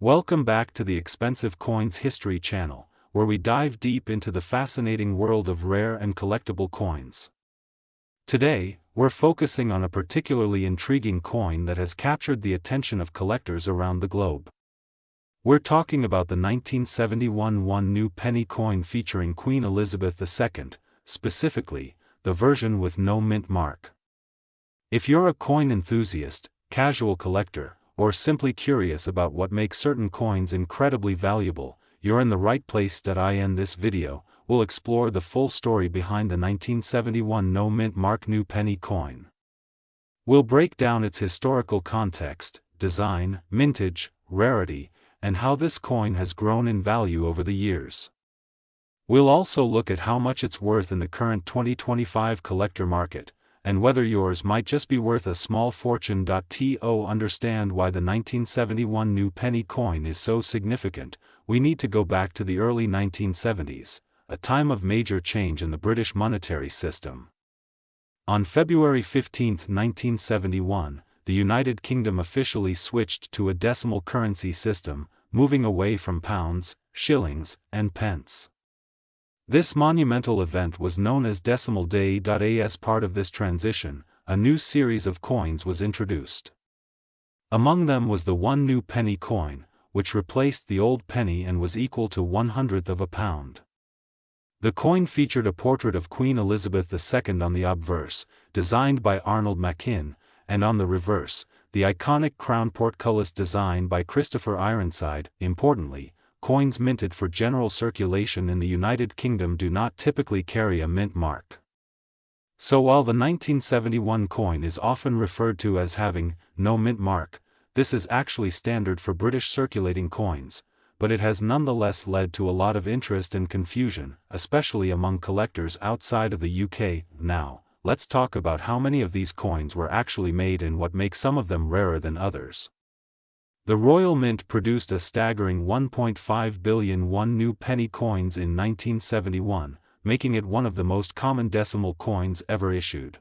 Welcome back to the Expensive Coins History channel, where we dive deep into the fascinating world of rare and collectible coins. Today, we're focusing on a particularly intriguing coin that has captured the attention of collectors around the globe. We're talking about the 1971 one new penny coin featuring Queen Elizabeth II, specifically, the version with no mint mark. If you're a coin enthusiast, casual collector, or simply curious about what makes certain coins incredibly valuable, you're in the right place. In this video, we'll explore the full story behind the 1971 no mint mark new penny coin. We'll break down its historical context, design, mintage, rarity, and how this coin has grown in value over the years. We'll also look at how much it's worth in the current 2025 collector market, and whether yours might just be worth a small fortune. To understand why the 1971 new penny coin is so significant, we need to go back to the early 1970s, a time of major change in the British monetary system. On February 15, 1971, the United Kingdom officially switched to a decimal currency system, moving away from pounds, shillings, and pence. This monumental event was known as Decimal Day. As part of this transition, a new series of coins was introduced. Among them was the one new penny coin, which replaced the old penny and was equal to 1/100th of a pound. The coin featured a portrait of Queen Elizabeth II on the obverse, designed by Arnold Machin, and on the reverse, the iconic crown portcullis design by Christopher Ironside. Importantly, coins minted for general circulation in the United Kingdom do not typically carry a mint mark. So while the 1971 coin is often referred to as having no mint mark, this is actually standard for British circulating coins, but it has nonetheless led to a lot of interest and confusion, especially among collectors outside of the UK. Now, let's talk about how many of these coins were actually made and what makes some of them rarer than others. The Royal Mint produced a staggering 1.5 billion one new penny coins in 1971, making it one of the most common decimal coins ever issued.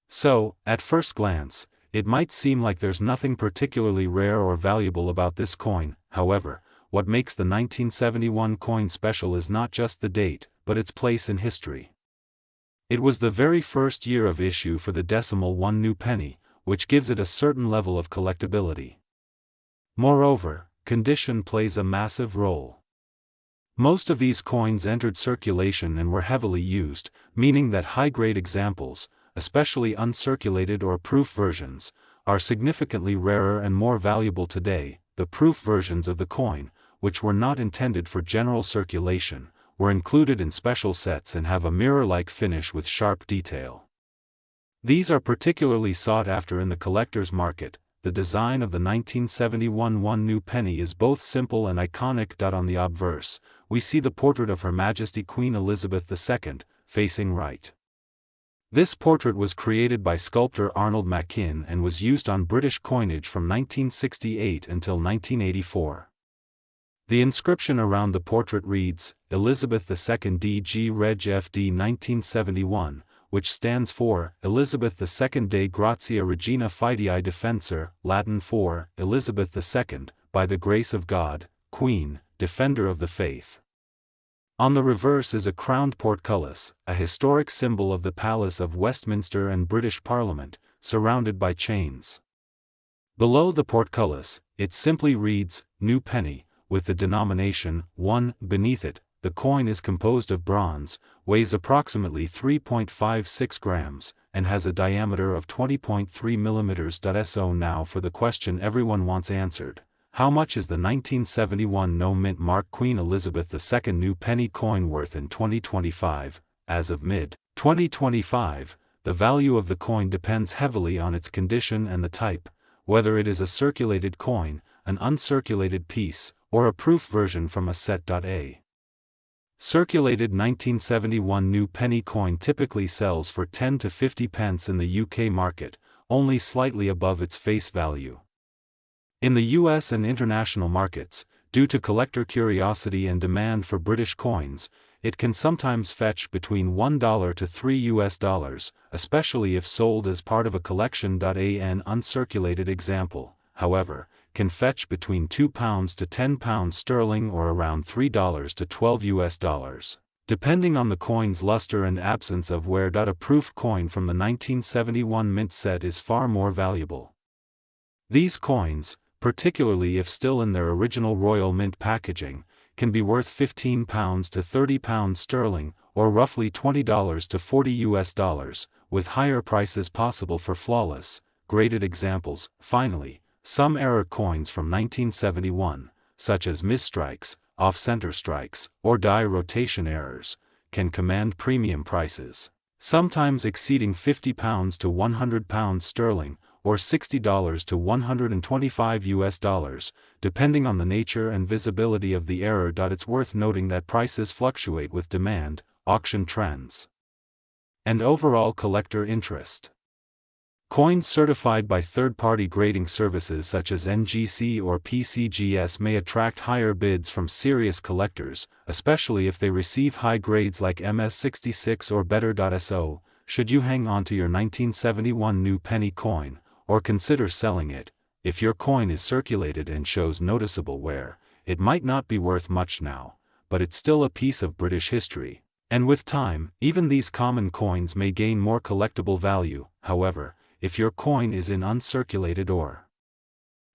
So, at first glance, it might seem like there's nothing particularly rare or valuable about this coin. However, what makes the 1971 coin special is not just the date, but its place in history. It was the very first year of issue for the decimal one new penny, which gives it a certain level of collectability. Moreover, condition plays a massive role. Most of these coins entered circulation and were heavily used, meaning that high-grade examples, especially uncirculated or proof versions, are significantly rarer and more valuable today. The proof versions of the coin, which were not intended for general circulation, were included in special sets and have a mirror-like finish with sharp detail. These are particularly sought after in the collector's market. The design of the 1971 one new penny is both simple and iconic. On the obverse, we see the portrait of Her Majesty Queen Elizabeth II, facing right. This portrait was created by sculptor Arnold Machin and was used on British coinage from 1968 until 1984. The inscription around the portrait reads, Elizabeth II DG Reg FD 1971, which stands for, Elizabeth II de Gratia Regina Fidei Defensor, Latin for, Elizabeth II, by the grace of God, Queen, Defender of the Faith. On the reverse is a crowned portcullis, a historic symbol of the Palace of Westminster and British Parliament, surrounded by chains. Below the portcullis, it simply reads, New Penny, with the denomination, 1, beneath it. The coin is composed of bronze, weighs approximately 3.56 grams, and has a diameter of 20.3 mm. So now for the question everyone wants answered. How much is the 1971 no mint mark Queen Elizabeth II new penny coin worth in 2025? As of mid-2025, the value of the coin depends heavily on its condition and the type, whether it is a circulated coin, an uncirculated piece, or a proof version from a set. A circulated 1971 new penny coin typically sells for 10 to 50 pence in the UK market, only slightly above its face value. In the US and international markets, due to collector curiosity and demand for British coins, it can sometimes fetch between $1 to $3, especially if sold as part of a collection. An uncirculated example, however, can fetch between £2 to £10 sterling or around $3 to $12, depending on the coin's luster and absence of wear. A proof coin from the 1971 mint set is far more valuable. These coins, particularly if still in their original Royal Mint packaging, can be worth £15 to £30 sterling, or roughly $20 to $40, with higher prices possible for flawless, graded examples. Finally, some error coins from 1971, such as misstrikes, off-center strikes, or die rotation errors, can command premium prices, sometimes exceeding £50 to £100 sterling, or $60 to $125, depending on the nature and visibility of the error. It's worth noting that prices fluctuate with demand, auction trends, and overall collector interest. Coins certified by third-party grading services such as NGC or PCGS may attract higher bids from serious collectors, especially if they receive high grades like MS66 or better. So, should you hang on to your 1971 new penny coin, or consider selling it? If your coin is circulated and shows noticeable wear, it might not be worth much now, but it's still a piece of British history, and with time, even these common coins may gain more collectible value. However, if your coin is in uncirculated or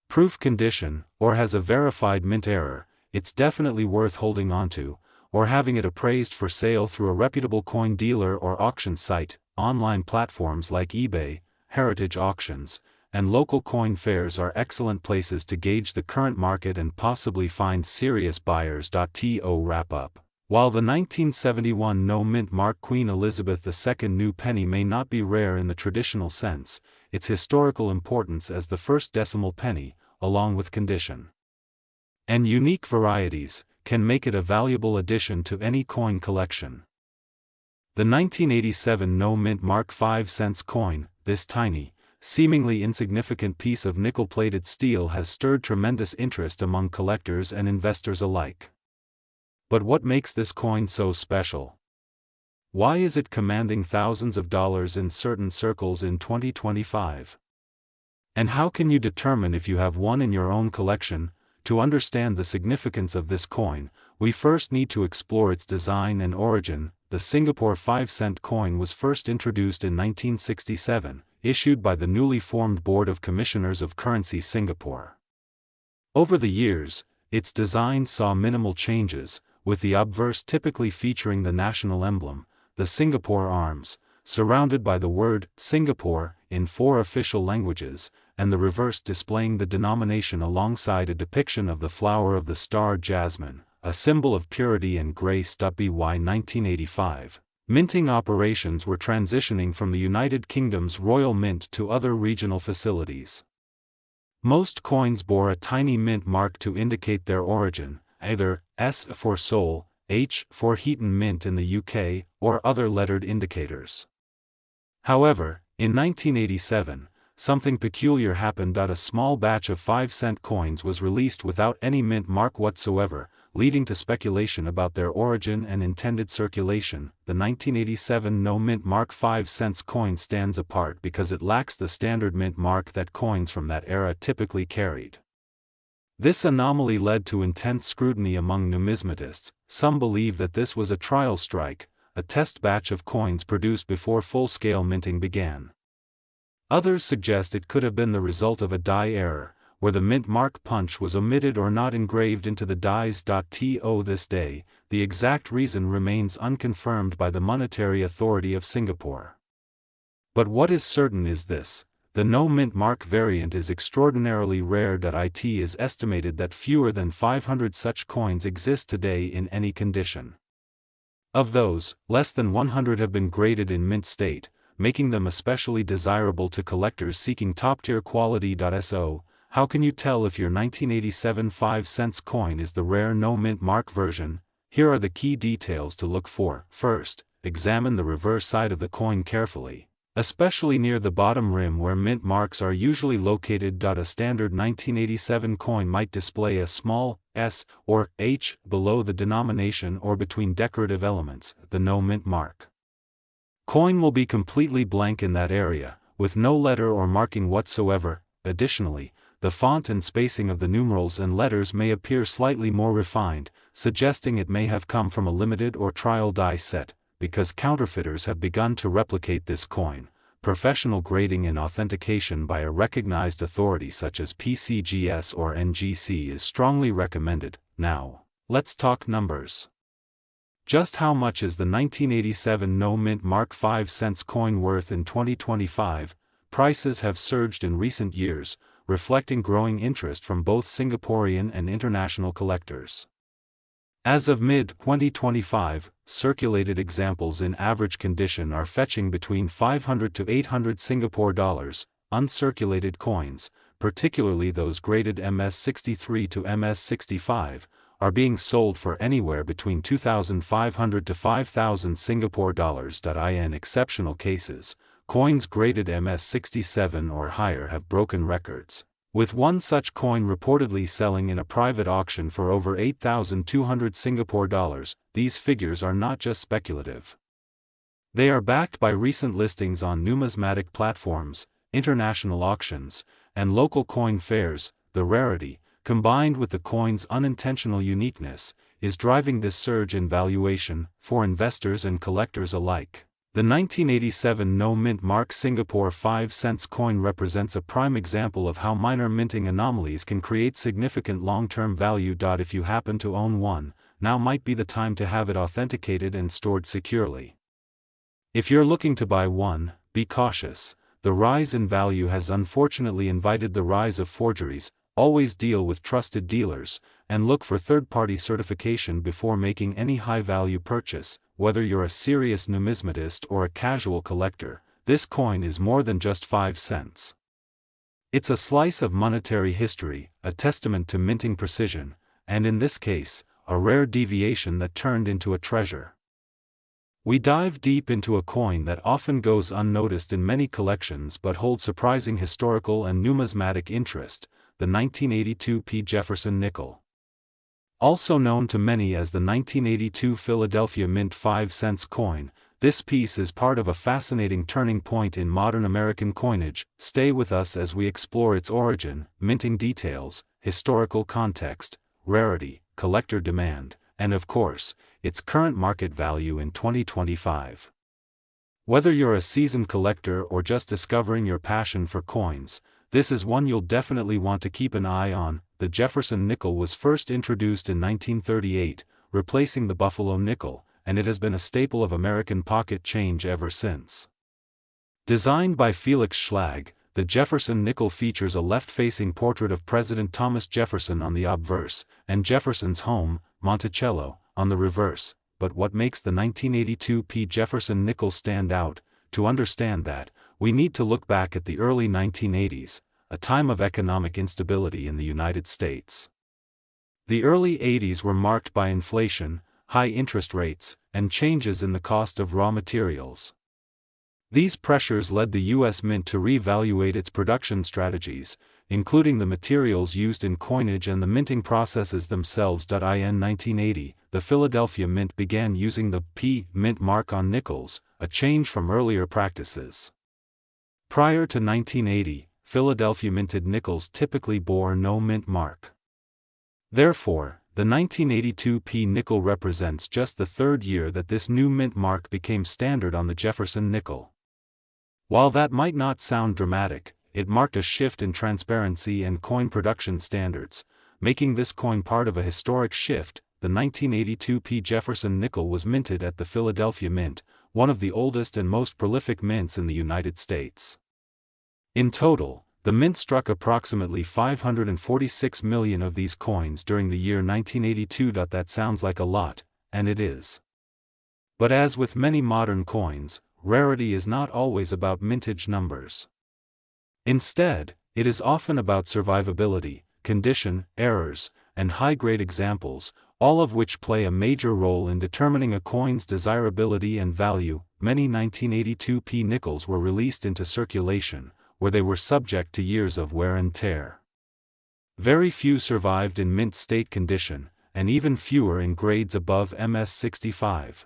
proof condition, or has a verified mint error, it's definitely worth holding onto, or having it appraised for sale through a reputable coin dealer or auction site. Online platforms like eBay, heritage auctions, and local coin fairs are excellent places to gauge the current market and possibly find serious buyers. To wrap up, while the 1971 no-mint mark Queen Elizabeth II new penny may not be rare in the traditional sense, its historical importance as the first decimal penny, along with condition and unique varieties, can make it a valuable addition to any coin collection. The 1987 no-mint mark 5 cents coin, this tiny, seemingly insignificant piece of nickel-plated steel, has stirred tremendous interest among collectors and investors alike. But what makes this coin so special? Why is it commanding thousands of dollars in certain circles in 2025? And how can you determine if you have one in your own collection? To understand the significance of this coin, we first need to explore its design and origin. The Singapore 5-cent coin was first introduced in 1967, issued by the newly formed Board of Commissioners of Currency Singapore. Over the years, its design saw minimal changes, with the obverse typically featuring the national emblem, the Singapore arms, surrounded by the word Singapore in 4 official languages, and the reverse displaying the denomination alongside a depiction of the flower of the star jasmine, a symbol of purity and grace. By 1985, minting operations were transitioning from the United Kingdom's Royal Mint to other regional facilities. Most coins bore a tiny mint mark to indicate their origin, either S for Seoul, H for Heaton Mint in the UK, or other lettered indicators. However, in 1987, something peculiar happened. A small batch of 5-cent coins was released without any mint mark whatsoever, leading to speculation about their origin and intended circulation. The 1987 no-mint mark 5 cents coin stands apart because it lacks the standard mint mark that coins from that era typically carried. This anomaly led to intense scrutiny among numismatists. Some believe that this was a trial strike, a test batch of coins produced before full-scale minting began. Others suggest it could have been the result of a die error, where the mint mark punch was omitted or not engraved into the dies. To this day, the exact reason remains unconfirmed by the Monetary Authority of Singapore. But what is certain is this: the no mint mark variant is extraordinarily rare. It is estimated that fewer than 500 such coins exist today in any condition. Of those, less than 100 have been graded in mint state, making them especially desirable to collectors seeking top-tier quality. So, how can you tell if your 1987 5 cents coin is the rare no-mint mark version? Here are the key details to look for. First, examine the reverse side of the coin carefully, especially near the bottom rim where mint marks are usually located. A standard 1987 coin might display a small S or H below the denomination or between decorative elements, the no-mint mark. Coin will be completely blank in that area, with no letter or marking whatsoever. Additionally, the font and spacing of the numerals and letters may appear slightly more refined, suggesting it may have come from a limited or trial die set. Because counterfeiters have begun to replicate this coin, professional grading and authentication by a recognized authority such as PCGS or NGC is strongly recommended. Now, let's talk numbers. Just how much is the 1987 No Mint Mark 5 cents coin worth in 2025? Prices have surged in recent years, reflecting growing interest from both Singaporean and international collectors. As of mid-2025, circulated examples in average condition are fetching between 500 to 800 Singapore dollars. Uncirculated coins, particularly those graded MS63 to MS65, are being sold for anywhere between 2,500 to 5,000 Singapore dollars. In exceptional cases, coins graded MS67 or higher have broken records, with one such coin reportedly selling in a private auction for over 8,200 Singapore dollars. These figures are not just speculative. They are backed by recent listings on numismatic platforms, international auctions, and local coin fairs. The rarity, combined with the coin's unintentional uniqueness, is driving this surge in valuation for investors and collectors alike. The 1987 No Mint Mark Singapore 5 cents coin represents a prime example of how minor minting anomalies can create significant long-term value. If you happen to own one, now might be the time to have it authenticated and stored securely. If you're looking to buy one, be cautious. The rise in value has unfortunately invited the rise of forgeries. Always deal with trusted dealers, and look for third-party certification before making any high-value purchase. Whether you're a serious numismatist or a casual collector, this coin is more than just 5 cents. It's a slice of monetary history, a testament to minting precision, and in this case, a rare deviation that turned into a treasure. We dive deep into a coin that often goes unnoticed in many collections but holds surprising historical and numismatic interest: the 1982 P. Jefferson nickel. Also known to many as the 1982 Philadelphia Mint 5 cents coin, this piece is part of a fascinating turning point in modern American coinage. Stay with us as we explore its origin, minting details, historical context, rarity, collector demand, and of course, its current market value in 2025. Whether you're a seasoned collector or just discovering your passion for coins, this is one you'll definitely want to keep an eye on. The Jefferson nickel was first introduced in 1938, replacing the Buffalo nickel, and it has been a staple of American pocket change ever since. Designed by Felix Schlag, the Jefferson nickel features a left-facing portrait of President Thomas Jefferson on the obverse, and Jefferson's home, Monticello, on the reverse. But what makes the 1982 P. Jefferson nickel stand out? To understand that, we need to look back at the early 1980s, a time of economic instability in the United States. The early 80s were marked by inflation, high interest rates, and changes in the cost of raw materials. These pressures led the U.S. Mint to reevaluate its production strategies, including the materials used in coinage and the minting processes themselves. In 1980, the Philadelphia Mint began using the P. Mint mark on nickels, a change from earlier practices. Prior to 1980, Philadelphia minted nickels typically bore no mint mark. Therefore, the 1982 P nickel represents just the third year that this new mint mark became standard on the Jefferson nickel. While that might not sound dramatic, it marked a shift in transparency and coin production standards, making this coin part of a historic shift. The 1982 P Jefferson nickel was minted at the Philadelphia Mint, one of the oldest and most prolific mints in the United States. In total, the mint struck approximately 546 million of these coins during the year 1982. That sounds like a lot, and it is. But as with many modern coins, rarity is not always about mintage numbers. Instead, it is often about survivability, condition, errors, and high-grade examples, all of which play a major role in determining a coin's desirability and value. Many 1982 P nickels were released into circulation, where they were subject to years of wear and tear. Very few survived in mint state condition, and even fewer in grades above MS65.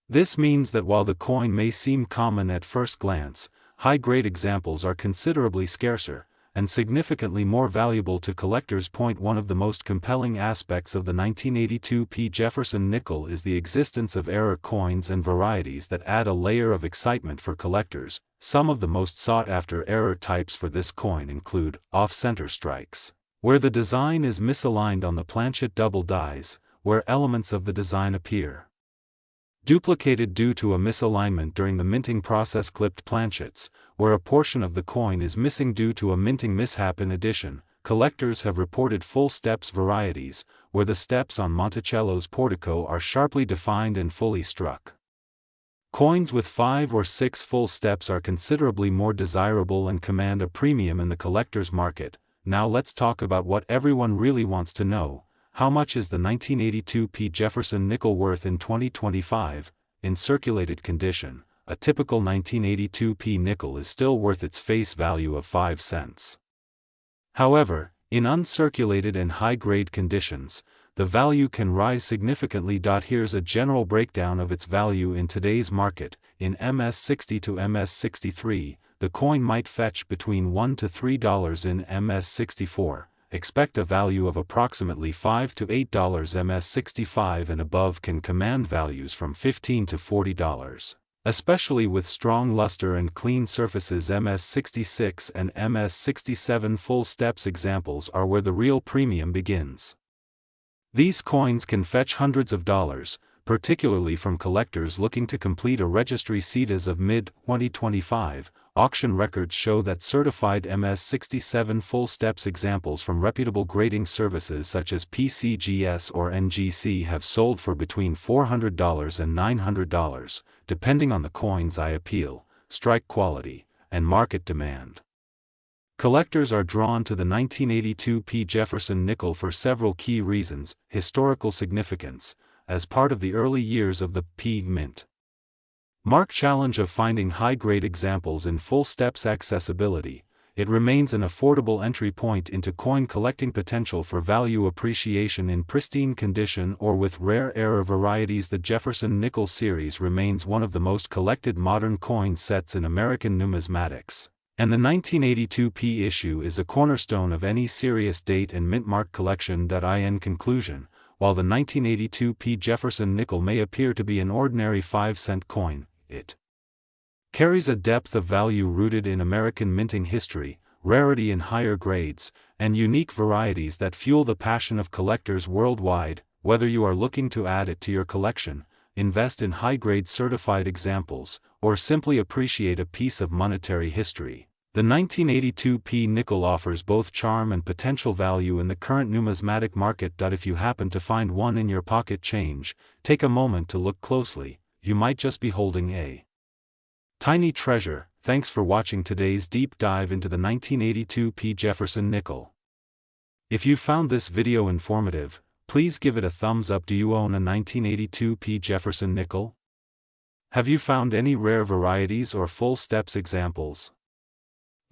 This means that while the coin may seem common at first glance, high-grade examples are considerably scarcer, and significantly more valuable to collectors. One of the most compelling aspects of the 1982 P. Jefferson nickel is the existence of error coins and varieties that add a layer of excitement for collectors. Some of the most sought-after error types for this coin include off-center strikes, where the design is misaligned on the planchet; double dies, where elements of the design appear duplicated due to a misalignment during the minting process; clipped planchets, where a portion of the coin is missing due to a minting mishap. In addition, collectors have reported full steps varieties, where the steps on Monticello's portico are sharply defined and fully struck. Coins with 5 or 6 full steps are considerably more desirable and command a premium in the collector's market. Now let's talk about what everyone really wants to know. How much is the 1982 P. Jefferson nickel worth in 2025? In circulated condition, a typical 1982 P. nickel is still worth its face value of 5 cents. However, in uncirculated and high-grade conditions, the value can rise significantly. Here's a general breakdown of its value in today's market. In MS60 to MS63, the coin might fetch between $1 to $3. In MS64, expect a value of approximately $5 to $8. MS65 and above can command values from $15 to $40. Especially with strong luster and clean surfaces. MS66 and MS67 full steps examples are where the real premium begins. These coins can fetch hundreds of dollars, particularly from collectors looking to complete a registry seat. As of mid-2025, auction records show that certified MS67 full steps examples from reputable grading services such as PCGS or NGC have sold for between $400 and $900, depending on the coin's eye appeal, strike quality, and market demand. Collectors are drawn to the 1982 P. Jefferson nickel for several key reasons: historical significance, as part of the early years of the P. mint mark; challenge of finding high-grade examples in full steps; accessibility, it remains an affordable entry point into coin collecting; potential for value appreciation in pristine condition or with rare error varieties. The Jefferson nickel series remains one of the most collected modern coin sets in American numismatics, and the 1982 P issue is a cornerstone of any serious date and mint mark collection. In conclusion, while the 1982 P. Jefferson nickel may appear to be an ordinary 5-cent coin, it carries a depth of value rooted in American minting history, rarity in higher grades, and unique varieties that fuel the passion of collectors worldwide. Whether you are looking to add it to your collection, invest in high-grade certified examples, or simply appreciate a piece of monetary history, the 1982 P. nickel offers both charm and potential value in the current numismatic market. If you happen to find one in your pocket change, take a moment to look closely. You might just be holding a tiny treasure. Thanks for watching today's deep dive into the 1982 P. Jefferson nickel. If you found this video informative, please give it a thumbs up. Do you own a 1982 P. Jefferson nickel? Have you found any rare varieties or full steps examples?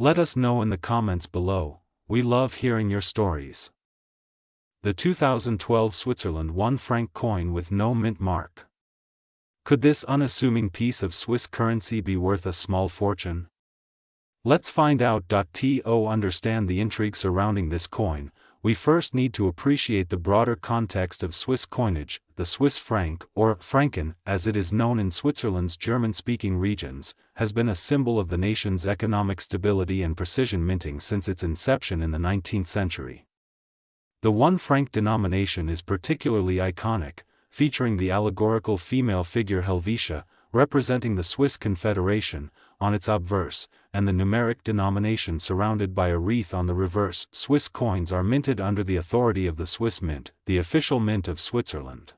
Let us know in the comments below. We love hearing your stories. The 2012 Switzerland 1 franc coin with no mint mark. Could this unassuming piece of Swiss currency be worth a small fortune? Let's find out. To understand the intrigue surrounding this coin, we first need to appreciate the broader context of Swiss coinage. The Swiss franc, or Franken, as it is known in Switzerland's German-speaking regions, has been a symbol of the nation's economic stability and precision minting since its inception in the 19th century. The 1 franc denomination is particularly iconic, featuring the allegorical female figure Helvetia, representing the Swiss Confederation, on its obverse, and the numeric denomination surrounded by a wreath on the reverse. Swiss coins are minted under the authority of the Swiss Mint, the official mint of Switzerland.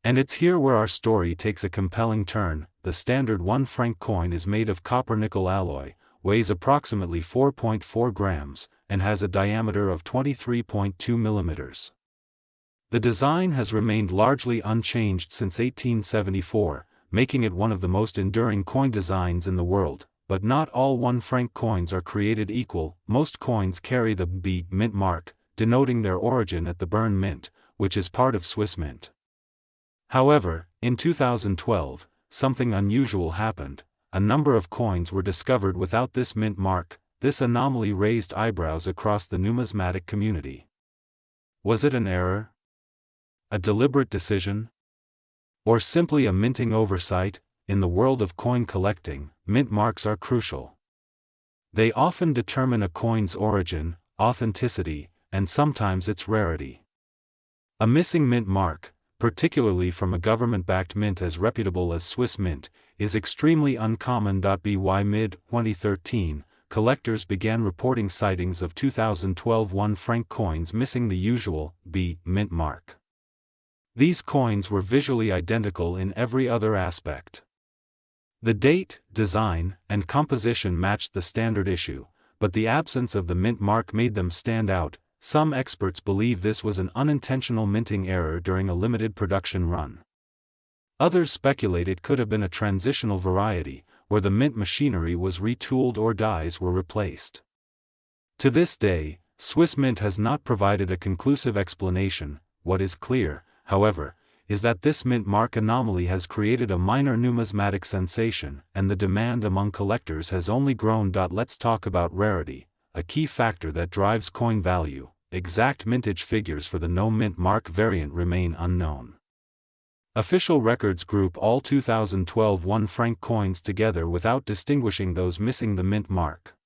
And it's here where our story takes a compelling turn. The standard 1 franc coin is made of copper-nickel alloy, weighs approximately 4.4 grams, and has a diameter of 23.2 millimeters. The design has remained largely unchanged since 1874, making it one of the most enduring coin designs in the world. But not all 1 franc coins are created equal. Most coins carry the B mint mark, denoting their origin at the Bern Mint, which is part of Swiss Mint. However, in 2012, something unusual happened. A number of coins were discovered without this mint mark, this anomaly raised eyebrows across the numismatic community. Was it an error? A deliberate decision? Or simply a minting oversight? In the world of coin collecting, mint marks are crucial. They often determine a coin's origin, authenticity, and sometimes its rarity. A missing mint mark, particularly from a government-backed mint as reputable as Swiss Mint, is extremely uncommon. By mid-2013, collectors began reporting sightings of 2012 1-franc coins missing the usual B mint mark. These coins were visually identical in every other aspect. The date, design, and composition matched the standard issue, but the absence of the mint mark made them stand out. Some experts believe this was an unintentional minting error during a limited production run. Others speculate it could have been a transitional variety, where the mint machinery was retooled or dies were replaced. To this day, Swiss Mint has not provided a conclusive explanation. What is clear, however, is that this mint mark anomaly has created a minor numismatic sensation, and the demand among collectors has only grown. Let's talk about rarity, a key factor that drives coin value. Exact mintage figures for the no mint mark variant remain unknown. Official records group all 2012 1-franc coins together without distinguishing those missing the mint mark.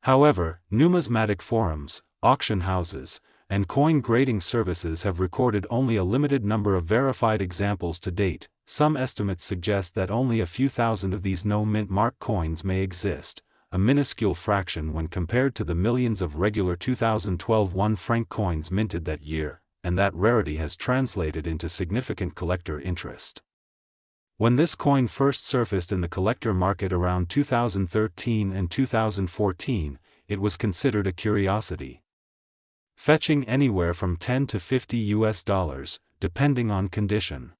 However, numismatic forums, auction houses, and coin grading services have recorded only a limited number of verified examples to date. Some estimates suggest that only a few thousand of these no mint mark coins may exist, a minuscule fraction when compared to the millions of regular 2012 1-franc coins minted that year, and that rarity has translated into significant collector interest. When this coin first surfaced in the collector market around 2013 and 2014, it was considered a curiosity, fetching anywhere from $10 to $50, depending on condition.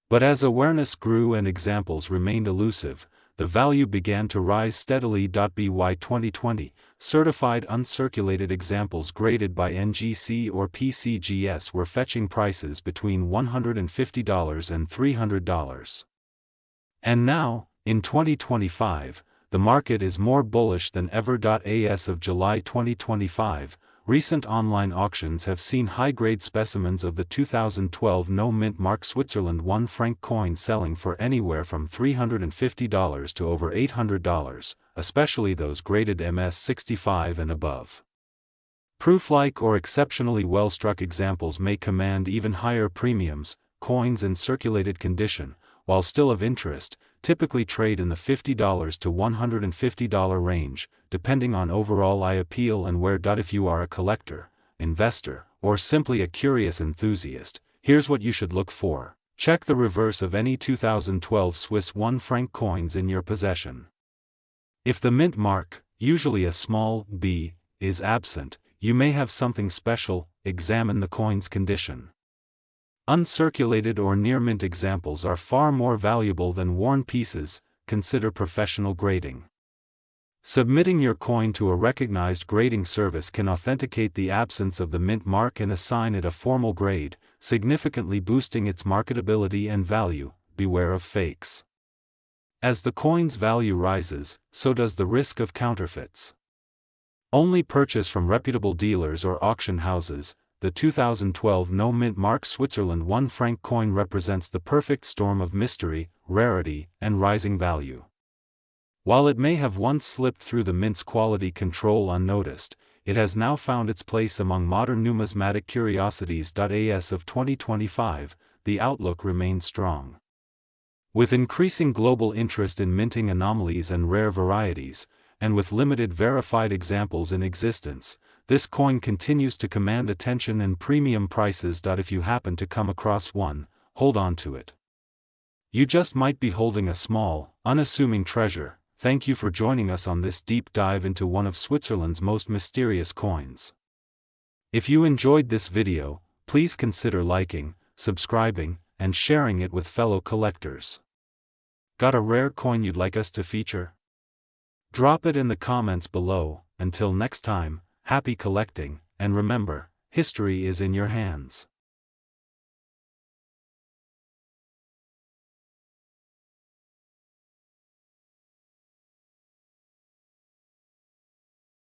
But as awareness grew and examples remained elusive, the value began to rise steadily. By 2020, certified uncirculated examples graded by NGC or PCGS were fetching prices between $150 and $300. And now, in 2025, the market is more bullish than ever. As of July 2025, recent online auctions have seen high-grade specimens of the 2012 no mint mark Switzerland 1-franc coin selling for anywhere from $350 to over $800, especially those graded MS65 and above. Proof-like or exceptionally well-struck examples may command even higher premiums. Coins in circulated condition, while still of interest, typically trade in the $50 to $150 range, depending on overall eye appeal and where. If you are a collector, investor, or simply a curious enthusiast, here's what you should look for. Check the reverse of any 2012 Swiss 1-franc coins in your possession. If the mint mark, usually a small b, is absent, you may have something special. Examine the coin's condition. Uncirculated or near-mint examples are far more valuable than worn pieces. Consider professional grading. Submitting your coin to a recognized grading service can authenticate the absence of the mint mark and assign it a formal grade, significantly boosting its marketability and value. Beware of fakes. As the coin's value rises, so does the risk of counterfeits. Only purchase from reputable dealers or auction houses. The 2012 no mint mark Switzerland 1-franc coin represents the perfect storm of mystery, rarity, and rising value. While it may have once slipped through the mint's quality control unnoticed, it has now found its place among modern numismatic curiosities. As of 2025, the outlook remains strong. With increasing global interest in minting anomalies and rare varieties, and with limited verified examples in existence, this coin continues to command attention and premium prices. If you happen to come across one, hold on to it. You just might be holding a small, unassuming treasure. Thank you for joining us on this deep dive into one of Switzerland's most mysterious coins. If you enjoyed this video, please consider liking, subscribing, and sharing it with fellow collectors. Got a rare coin you'd like us to feature? Drop it in the comments below. Until next time, happy collecting, and remember, history is in your hands.